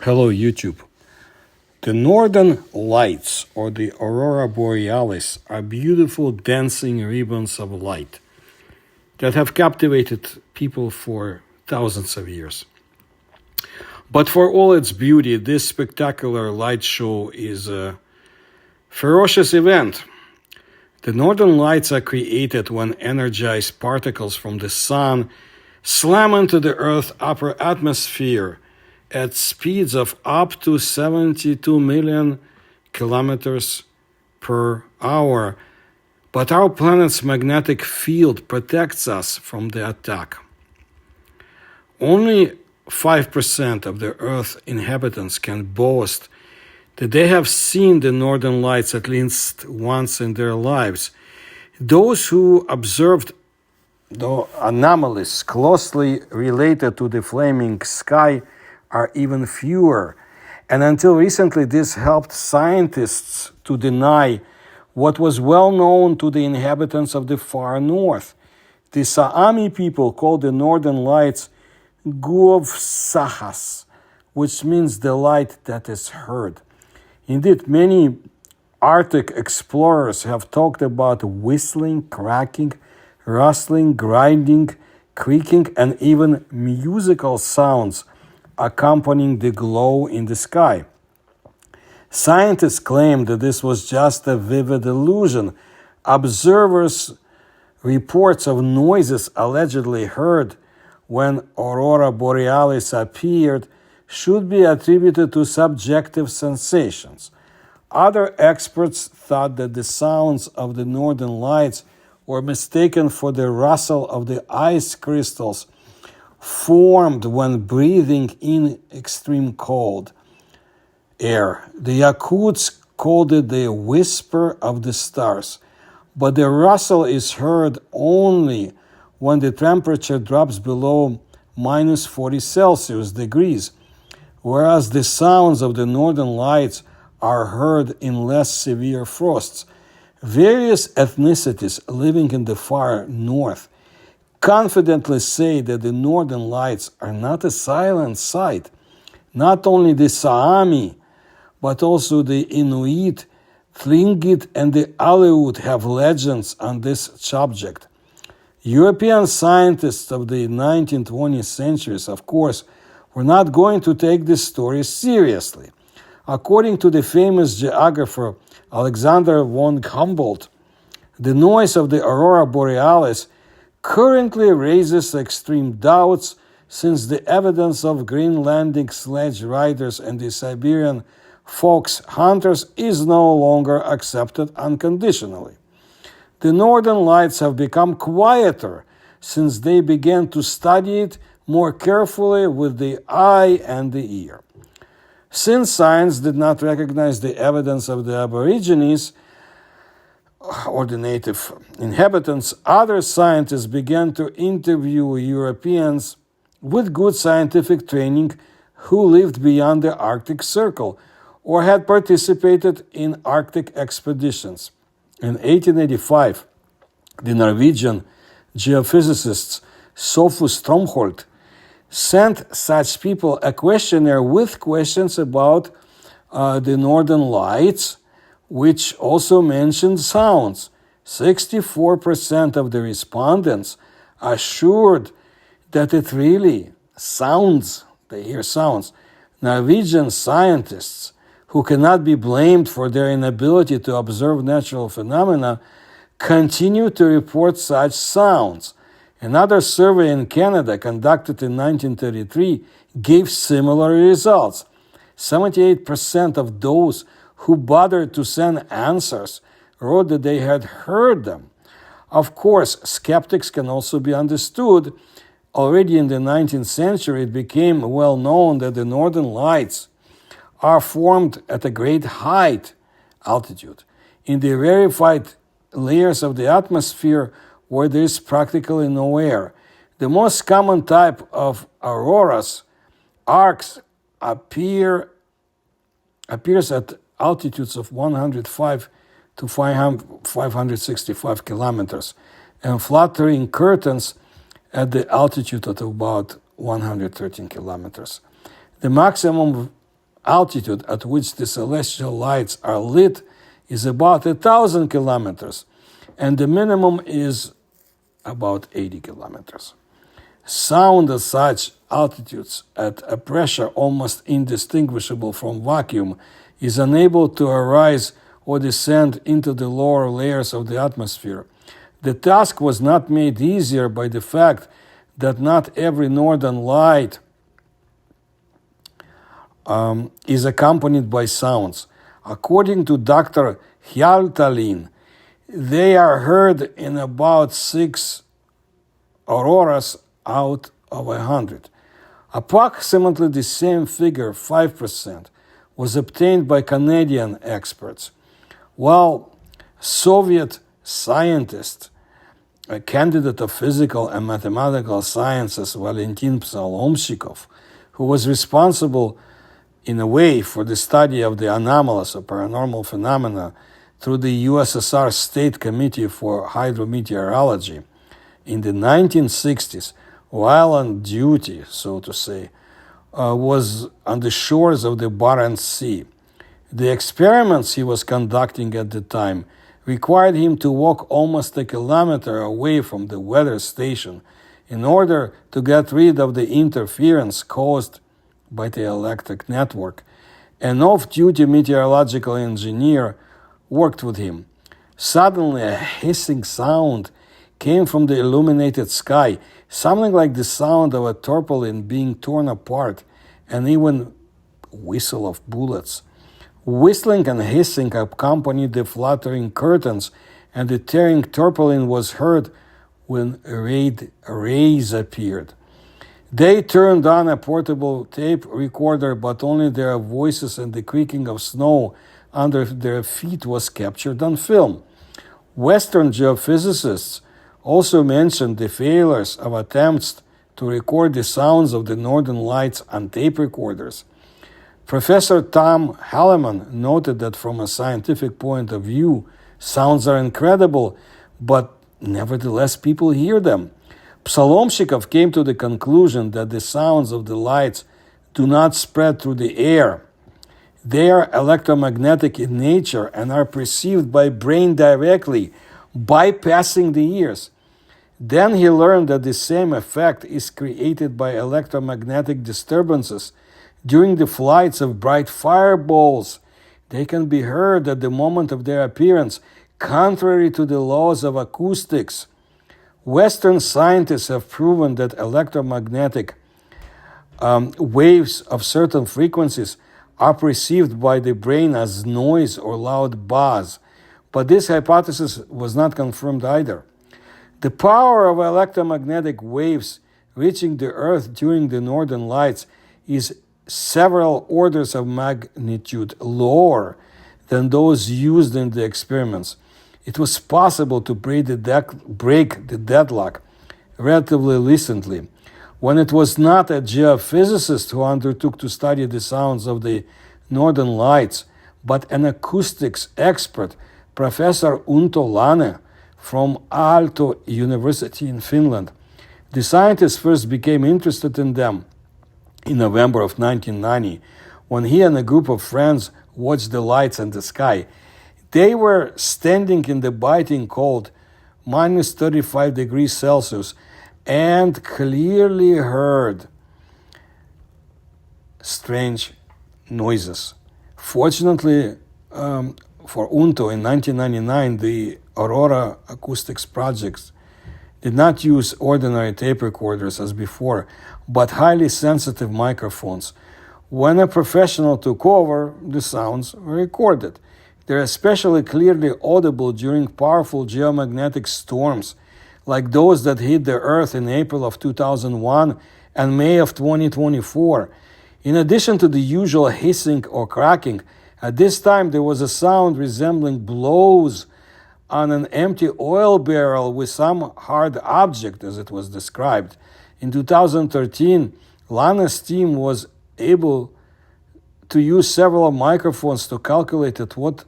Hello, YouTube. The northern lights, or the aurora borealis, are beautiful dancing ribbons of light that have captivated people for thousands of years. But for all its beauty, this spectacular light show is a ferocious event. The northern lights are created when energized particles from the sun slam into the Earth's upper atmosphere at speeds of up to 72 million kilometers per hour. But our planet's magnetic field protects us from the attack. Only 5% of the Earth's inhabitants can boast that they have seen the northern lights at least once in their lives. Those who observed the anomalies closely related to the flaming sky are even fewer. And until recently, this helped scientists to deny what was well known to the inhabitants of the far north. The Saami people called the northern lights guovssahas, which means the light that is heard. Indeed, many Arctic explorers have talked about whistling, cracking, rustling, grinding, creaking, and even musical sounds accompanying the glow in the sky. Scientists claim that this was just a vivid illusion. Observers' reports of noises allegedly heard when aurora borealis appeared should be attributed to subjective sensations. Other experts thought that the sounds of the northern lights were mistaken for the rustle of the ice crystals formed when breathing in extreme cold air. The Yakuts called it the whisper of the stars, but the rustle is heard only when the temperature drops below minus 40 Celsius degrees, whereas the sounds of the northern lights are heard in less severe frosts. Various ethnicities living in the far north confidently say that the northern lights are not a silent sight. Not only the Saami, but also the Inuit, Tlingit, and the Aleut have legends on this subject. European scientists of the 19th, 20th centuries, of course, were not going to take this story seriously. According to the famous geographer Alexander von Humboldt, the noise of the aurora borealis currently raises extreme doubts, since the evidence of Greenlandic sledge riders and the Siberian fox hunters is no longer accepted unconditionally. The northern lights have become quieter since they began to study it more carefully with the eye and the ear. Since science did not recognize the evidence of the Aborigines, or the native inhabitants, other scientists began to interview Europeans with good scientific training who lived beyond the Arctic Circle or had participated in Arctic expeditions. In 1885, the Norwegian geophysicist Sophus Stromholt sent such people a questionnaire with questions about the northern lights, which also mentioned sounds. 64% of the respondents assured that it really sounds, they hear sounds. Norwegian scientists, who cannot be blamed for their inability to observe natural phenomena, continue to report such sounds. Another survey in Canada, conducted in 1933, gave similar results. 78% of those who bothered to send answers wrote that they had heard them. Of course, skeptics can also be understood. Already in the 19th century, it became well known that the northern lights are formed at a great height, altitude, in the rarefied layers of the atmosphere where there is practically no air. The most common type of auroras, arcs, appears at altitudes of 105 to 565 kilometers, and fluttering curtains at the altitude of about 113 kilometers. The maximum altitude at which the celestial lights are lit is about 1,000 kilometers, and the minimum is about 80 kilometers. Sound at such altitudes, at a pressure almost indistinguishable from vacuum, is unable to arise or descend into the lower layers of the atmosphere. The task was not made easier by the fact that not every northern light is accompanied by sounds. According to Dr. Hjaltalin, they are heard in about 6 auroras out of 100. Approximately the same figure, 5%, was obtained by Canadian experts, while Soviet scientist, a candidate of physical and mathematical sciences, Valentin Psalomshikov, who was responsible in a way for the study of the anomalous or paranormal phenomena through the USSR State Committee for Hydrometeorology in the 1960s, while on duty, so to say, was on the shores of the Barents Sea. The experiments he was conducting at the time required him to walk almost a kilometer away from the weather station in order to get rid of the interference caused by the electric network. An off-duty meteorological engineer worked with him. Suddenly, a hissing sound came from the illuminated sky, something like the sound of a tarpaulin being torn apart, and even whistle of bullets. Whistling and hissing accompanied the fluttering curtains, and the tearing tarpaulin was heard when rays appeared. They turned on a portable tape recorder, but only their voices and the creaking of snow under their feet was captured on film. Western geophysicists also mentioned the failures of attempts to record the sounds of the northern lights on tape recorders. Professor Tom Halleman noted that from a scientific point of view, sounds are incredible, but nevertheless people hear them. Psalomshikov came to the conclusion that the sounds of the lights do not spread through the air. They are electromagnetic in nature and are perceived by brain directly, bypassing the ears. Then he learned that the same effect is created by electromagnetic disturbances during the flights of bright fireballs. They can be heard at the moment of their appearance, contrary to the laws of acoustics. Western scientists have proven that electromagnetic waves of certain frequencies are perceived by the brain as noise or loud buzz, but this hypothesis was not confirmed either. The power of electromagnetic waves reaching the Earth during the northern lights is several orders of magnitude lower than those used in the experiments. It was possible to break the deadlock relatively recently, when it was not a geophysicist who undertook to study the sounds of the northern lights, but an acoustics expert, Professor Unto Lane from Aalto University in Finland. The scientists first became interested in them in November of 1990, when he and a group of friends watched the lights in the sky. They were standing in the biting cold, minus 35 degrees Celsius, and clearly heard strange noises. Fortunately for Unto, in 1999, the Aurora Acoustics projects did not use ordinary tape recorders as before, but highly sensitive microphones. When a professional took over, the sounds were recorded. They're especially clearly audible during powerful geomagnetic storms, like those that hit the Earth in April of 2001 and May of 2024. In addition to the usual hissing or cracking, at this time there was a sound resembling blows on an empty oil barrel with some hard object, as it was described. In 2013, Lane's team was able to use several microphones to calculate at what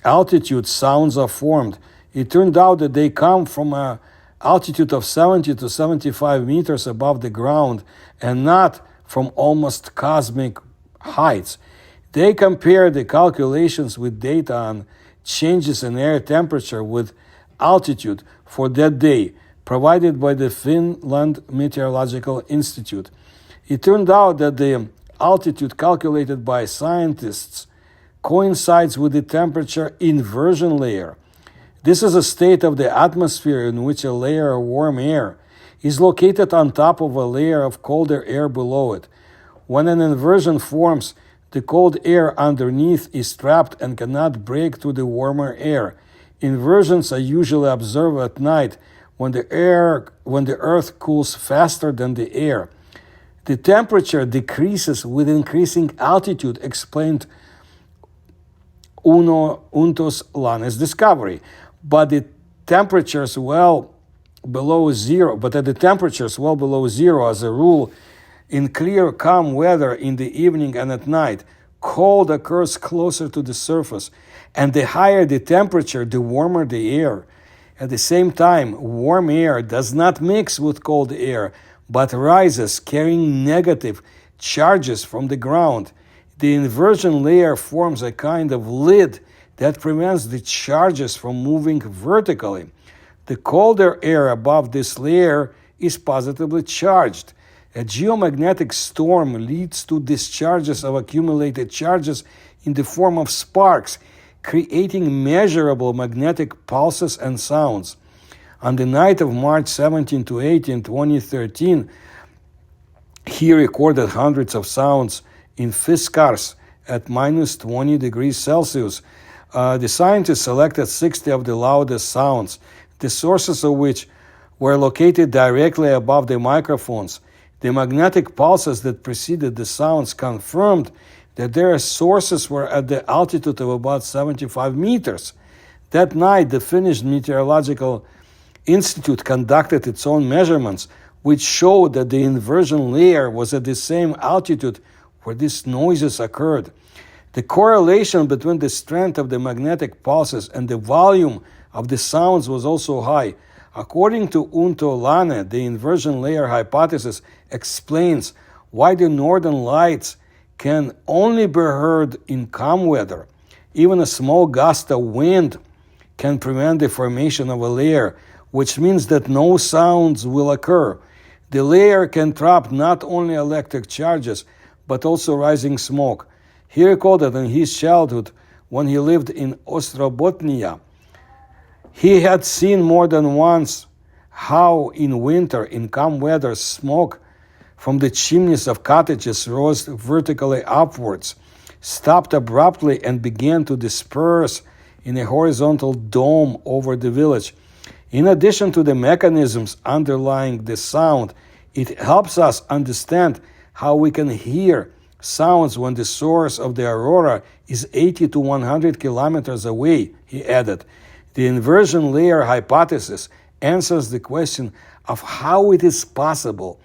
altitude sounds are formed. It turned out that they come from an altitude of 70 to 75 meters above the ground and not from almost cosmic heights. They compared the calculations with data on changes in air temperature with altitude for that day, provided by the Finland Meteorological Institute. It turned out that the altitude calculated by scientists coincides with the temperature inversion layer. This is a state of the atmosphere in which a layer of warm air is located on top of a layer of colder air below it. When an inversion forms, the cold air underneath is trapped and cannot break through the warmer air. Inversions are usually observed at night when the earth cools faster than the air. The temperature decreases with increasing altitude, explained Untos Lane's discovery. But at the temperatures well below zero, as a rule, in clear, calm weather in the evening and at night, cold occurs closer to the surface, and the higher the temperature, the warmer the air. At the same time, warm air does not mix with cold air, but rises, carrying negative charges from the ground. The inversion layer forms a kind of lid that prevents the charges from moving vertically. The colder air above this layer is positively charged. A geomagnetic storm leads to discharges of accumulated charges in the form of sparks, creating measurable magnetic pulses and sounds. On the night of March 17 to 18, 2013, he recorded hundreds of sounds in Fiskars at minus 20 degrees Celsius. The scientists selected 60 of the loudest sounds, the sources of which were located directly above the microphones. The magnetic pulses that preceded the sounds confirmed that their sources were at the altitude of about 75 meters. That night, the Finnish Meteorological Institute conducted its own measurements, which showed that the inversion layer was at the same altitude where these noises occurred. The correlation between the strength of the magnetic pulses and the volume of the sounds was also high. According to Unto Lane, the inversion layer hypothesis explains why the northern lights can only be heard in calm weather. Even a small gust of wind can prevent the formation of a layer, which means that no sounds will occur. The layer can trap not only electric charges, but also rising smoke. He recalled that in his childhood, when he lived in Ostrobotnia, he had seen more than once how in winter, in calm weather, smoke from the chimneys of cottages rose vertically upwards, stopped abruptly, and began to disperse in a horizontal dome over the village. In addition to the mechanisms underlying the sound, it helps us understand how we can hear sounds when the source of the aurora is 80 to 100 kilometers away, he added. The inversion layer hypothesis answers the question of how it is possible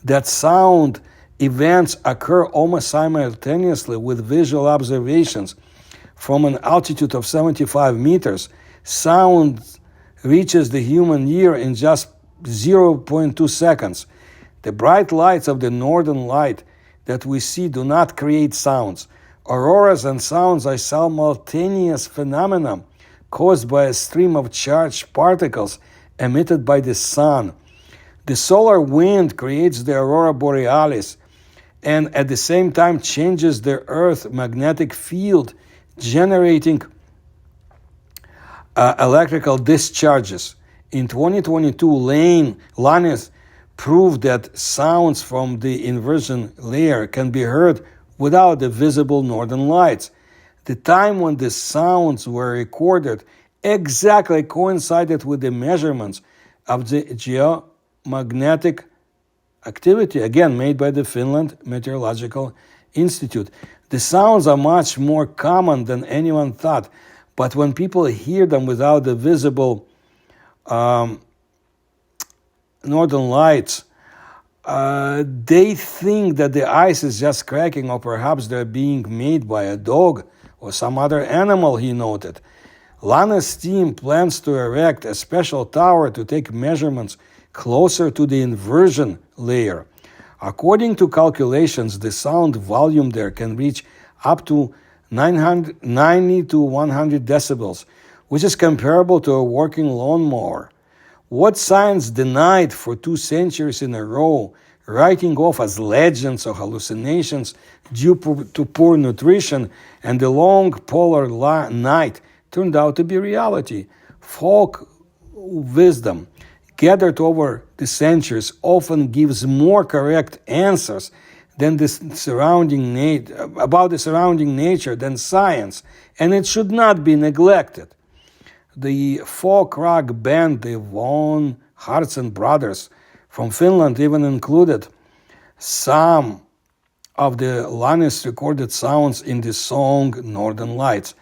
that sound events occur almost simultaneously with visual observations. From an altitude of 75 meters, sound reaches the human ear in just 0.2 seconds. The bright lights of the northern light that we see do not create sounds. Auroras and sounds are simultaneous phenomena caused by a stream of charged particles emitted by the sun. The solar wind creates the aurora borealis and at the same time changes the Earth's magnetic field, generating electrical discharges. In 2022, Lanes proved that sounds from the inversion layer can be heard without the visible northern lights. The time when the sounds were recorded exactly coincided with the measurements of the geomagnetic activity, again made by the Finland Meteorological Institute. The sounds are much more common than anyone thought, but when people hear them without the visible northern lights, they think that the ice is just cracking, or perhaps they're being made by a dog or some other animal, he noted. Lane's team plans to erect a special tower to take measurements closer to the inversion layer. According to calculations, the sound volume there can reach up to 90 to 100 decibels, which is comparable to a working lawnmower. What science denied for 2 centuries in a row, writing off as legends or hallucinations due to poor nutrition and the long polar night, turned out to be reality. Folk wisdom gathered over the centuries often gives more correct answers than about the surrounding nature than science, and it should not be neglected. The folk rock band, the Von Hartsen brothers from Finland, even included some of the Lannis recorded sounds in the song Northern Lights.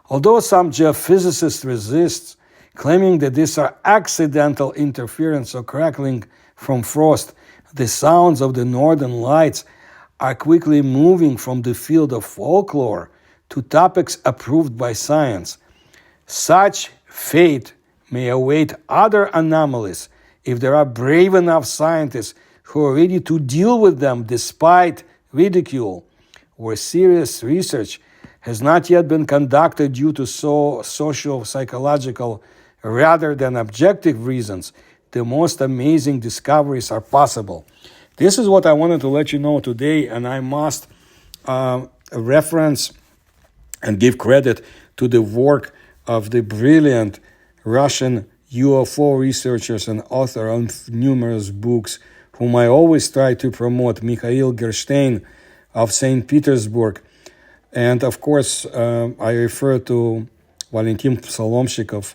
Although some geophysicists resist, claiming that these are accidental interference or crackling from frost, the sounds of the Northern Lights are quickly moving from the field of folklore to topics approved by science. Such fate may await other anomalies if there are brave enough scientists who are ready to deal with them despite ridicule, where serious research has not yet been conducted due to socio-psychological rather than objective reasons. The most amazing discoveries are possible. This is what I wanted to let you know today, and I must reference and give credit to the work of the brilliant Russian UFO researchers and author of numerous books, whom I always try to promote, Mikhail Gerstein of St. Petersburg. And of course, I refer to Valentin Solomshikov,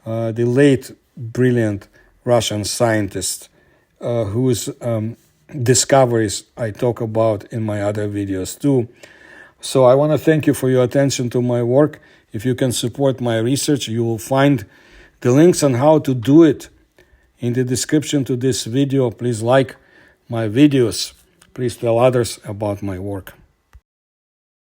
the late brilliant Russian scientist, whose discoveries I talk about in my other videos too. So I want to thank you for your attention to my work. If you can support my research, you will find the links on how to do it in the description to this video. Please like my videos. Please tell others about my work.